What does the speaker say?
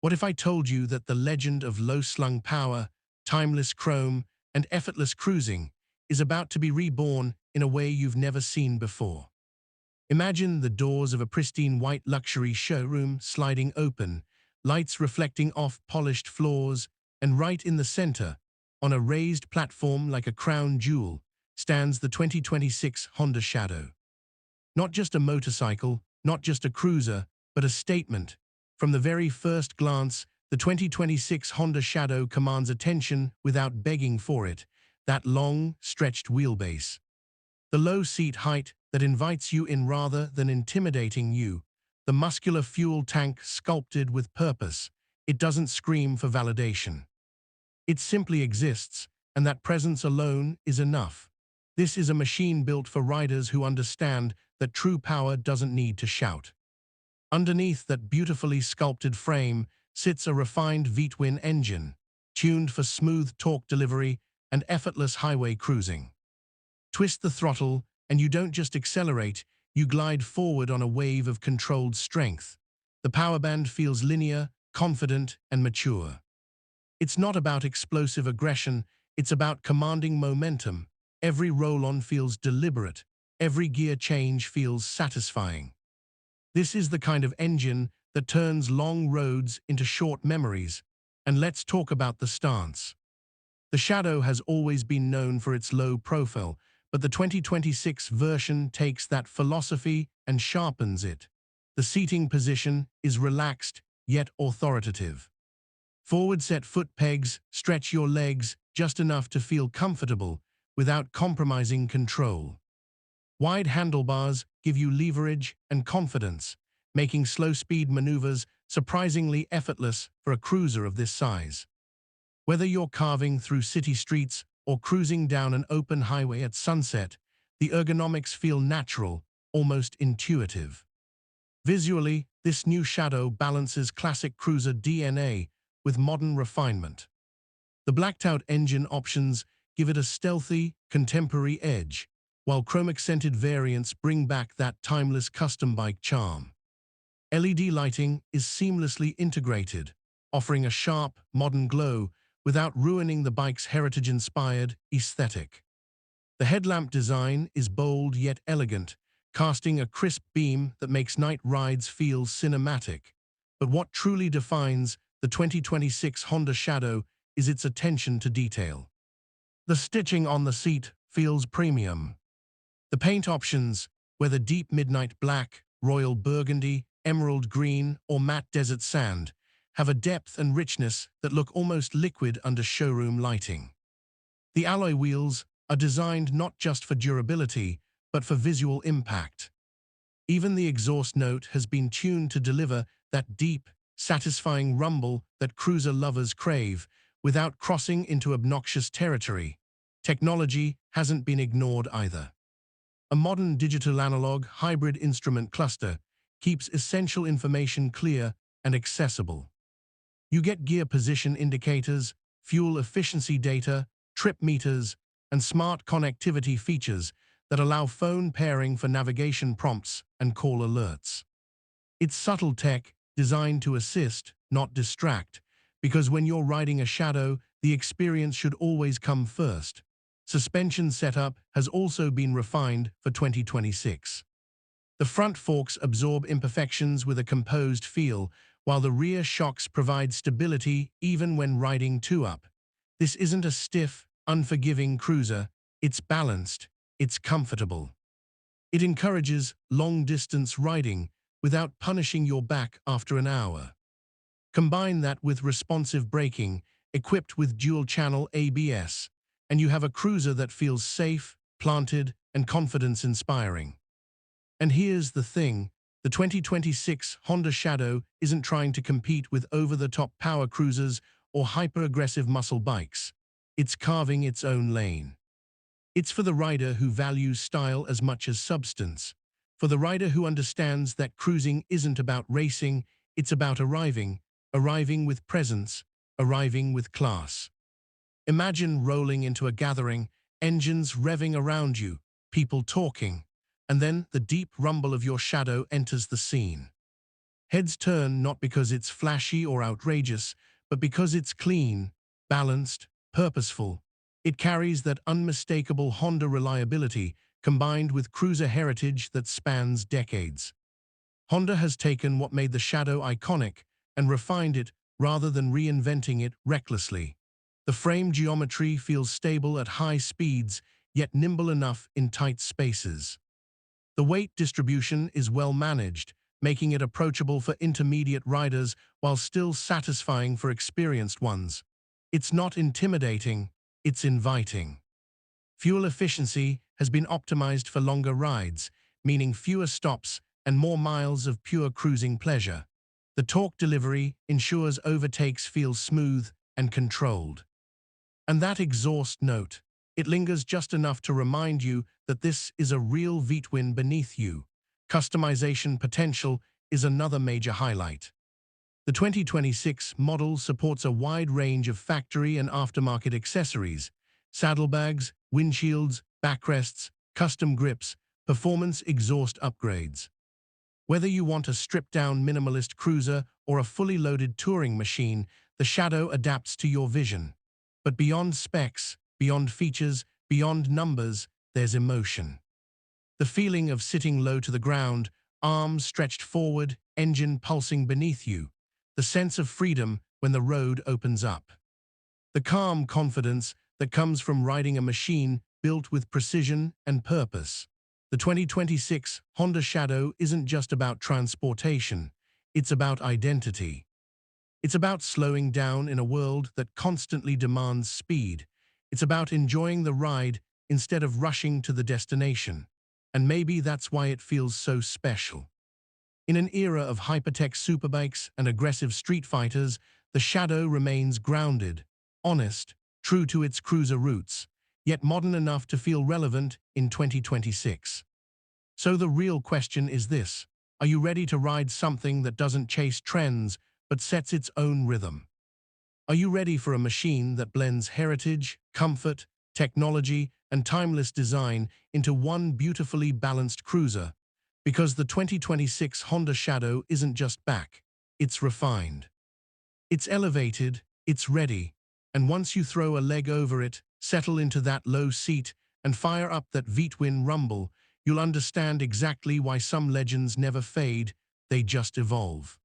What if I told you that the legend of low-slung power, timeless chrome, and effortless cruising is about to be reborn in a way you've never seen before? Imagine the doors of a pristine white luxury showroom sliding open, lights reflecting off polished floors, and right in the center, on a raised platform like a crown jewel, stands the 2026 Honda Shadow. Not just a motorcycle, not just a cruiser, but a statement. From the very first glance, the 2026 Honda Shadow commands attention without begging for it. That long, stretched wheelbase. The low seat height that invites you in rather than intimidating you. The muscular fuel tank sculpted with purpose. It doesn't scream for validation. It simply exists, and that presence alone is enough. This is a machine built for riders who understand that true power doesn't need to shout. Underneath that beautifully sculpted frame sits a refined V-twin engine, tuned for smooth torque delivery and effortless highway cruising. Twist the throttle, and you don't just accelerate, you glide forward on a wave of controlled strength. The power band feels linear, confident, and mature. It's not about explosive aggression, it's about commanding momentum. Every roll-on feels deliberate, every gear change feels satisfying. This is the kind of engine that turns long roads into short memories. And let's talk about the stance. The Shadow has always been known for its low profile, but the 2026 version takes that philosophy and sharpens it. The seating position is relaxed, yet authoritative. Forward-set foot pegs stretch your legs just enough to feel comfortable without compromising control. Wide handlebars give you leverage and confidence, making slow-speed maneuvers surprisingly effortless for a cruiser of this size. Whether you're carving through city streets or cruising down an open highway at sunset, the ergonomics feel natural, almost intuitive. Visually, this new Shadow balances classic cruiser DNA with modern refinement. The blacked-out engine options give it a stealthy, contemporary edge, while chrome-accented variants bring back that timeless custom bike charm. LED lighting is seamlessly integrated, offering a sharp, modern glow without ruining the bike's heritage-inspired aesthetic. The headlamp design is bold yet elegant, casting a crisp beam that makes night rides feel cinematic. But what truly defines the 2026 Honda Shadow is its attention to detail. The stitching on the seat feels premium. The paint options, whether deep midnight black, royal burgundy, emerald green, or matte desert sand, have a depth and richness that look almost liquid under showroom lighting. The alloy wheels are designed not just for durability, but for visual impact. Even the exhaust note has been tuned to deliver that deep, satisfying rumble that cruiser lovers crave without crossing into obnoxious territory. Technology hasn't been ignored either. A modern digital-analog hybrid instrument cluster keeps essential information clear and accessible. You get gear position indicators, fuel efficiency data, trip meters, and smart connectivity features that allow phone pairing for navigation prompts and call alerts. It's subtle tech designed to assist, not distract, because when you're riding a Shadow, the experience should always come first. Suspension setup has also been refined for 2026. The front forks absorb imperfections with a composed feel, while the rear shocks provide stability even when riding two-up. This isn't a stiff, unforgiving cruiser, it's balanced, it's comfortable. It encourages long-distance riding without punishing your back after an hour. Combine that with responsive braking, equipped with dual-channel ABS, and you have a cruiser that feels safe, planted, and confidence-inspiring. And here's the thing, the 2026 Honda Shadow isn't trying to compete with over-the-top power cruisers or hyper-aggressive muscle bikes. It's carving its own lane. It's for the rider who values style as much as substance, for the rider who understands that cruising isn't about racing, it's about arriving with presence, arriving with class. Imagine rolling into a gathering, engines revving around you, people talking, and then the deep rumble of your Shadow enters the scene. Heads turn not because it's flashy or outrageous, but because it's clean, balanced, purposeful. It carries that unmistakable Honda reliability combined with cruiser heritage that spans decades. Honda has taken what made the Shadow iconic and refined it rather than reinventing it recklessly. The frame geometry feels stable at high speeds, yet nimble enough in tight spaces. The weight distribution is well managed, making it approachable for intermediate riders while still satisfying for experienced ones. It's not intimidating, it's inviting. Fuel efficiency has been optimized for longer rides, meaning fewer stops and more miles of pure cruising pleasure. The torque delivery ensures overtakes feel smooth and controlled. And that exhaust note, it lingers just enough to remind you that this is a real V-twin beneath you. Customization potential is another major highlight. The 2026 model supports a wide range of factory and aftermarket accessories: saddlebags, windshields, backrests, custom grips, performance exhaust upgrades. Whether you want a stripped-down minimalist cruiser or a fully loaded touring machine, the Shadow adapts to your vision. But beyond specs, beyond features, beyond numbers, there's emotion. The feeling of sitting low to the ground, arms stretched forward, engine pulsing beneath you. The sense of freedom when the road opens up. The calm confidence that comes from riding a machine built with precision and purpose. The 2026 Honda Shadow isn't just about transportation, it's about identity. It's about slowing down in a world that constantly demands speed. It's about enjoying the ride instead of rushing to the destination. And maybe that's why it feels so special. In an era of hypertech superbikes and aggressive street fighters, the Shadow remains grounded, honest, true to its cruiser roots, yet modern enough to feel relevant in 2026. So the real question is this: are you ready to ride something that doesn't chase trends but sets its own rhythm? Are you ready for a machine that blends heritage, comfort, technology, and timeless design into one beautifully balanced cruiser? Because the 2026 Honda Shadow isn't just back, it's refined. It's elevated, it's ready, and once you throw a leg over it, settle into that low seat, and fire up that V-twin rumble, you'll understand exactly why some legends never fade, they just evolve.